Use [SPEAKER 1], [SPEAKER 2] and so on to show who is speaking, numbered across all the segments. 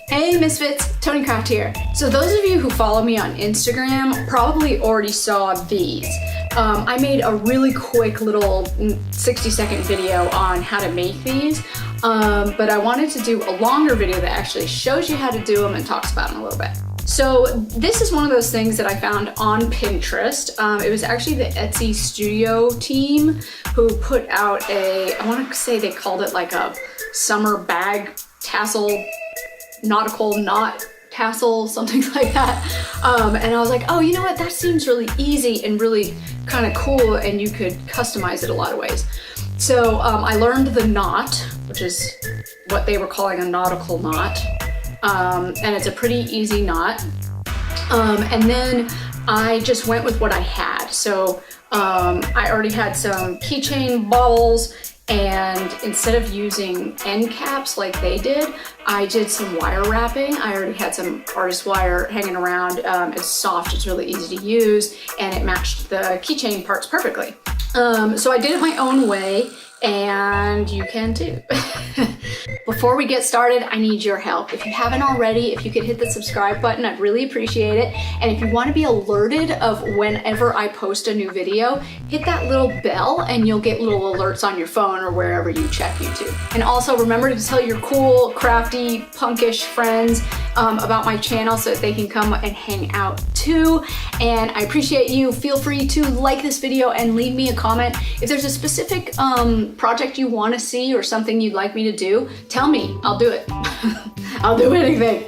[SPEAKER 1] Hey Misfits, Toni Craft here. So those of you who follow me on Instagram probably already saw these. I made a really quick little 60-second video on how to make these, but I wanted to do a longer video that actually shows you how to do them and talks about them a little bit. So this is one of those things that I found on Pinterest. It was actually the Etsy studio team who put out I want to say they called it like a summer bag tassel, nautical knot tassel, something like that. And I was like, oh, you know what? That seems really easy and really kind of cool, and you could customize it a lot of ways. So I learned the knot, which is what they were calling a nautical knot. And it's a pretty easy knot. And then I just went with what I had. So I already had some keychain balls, and instead of using end caps like they did, I did some wire wrapping. I already had some artist wire hanging around. It's soft, it's really easy to use, and it matched the keychain parts perfectly. So I did it my own way, and you can too. Before we get started, I need your help. If you haven't already, if you could hit the subscribe button, I'd really appreciate it. And if you want to be alerted of whenever I post a new video, hit that little bell and you'll get little alerts on your phone or wherever you check YouTube. And also remember to tell your cool, crafty, punkish friends about my channel so that they can come and hang out too. And I appreciate you. Feel free to like this video and leave me a comment. If there's a specific project you want to see or something you'd like me to do, tell me, I'll do it. I'll do anything.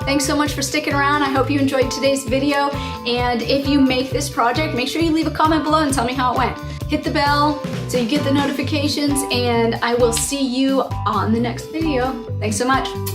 [SPEAKER 1] Thanks so much for sticking around. I hope you enjoyed today's video. And if you make this project, make sure you leave a comment below and tell me how it went. Hit the bell so you get the notifications, and I will see you on the next video. Thanks so much.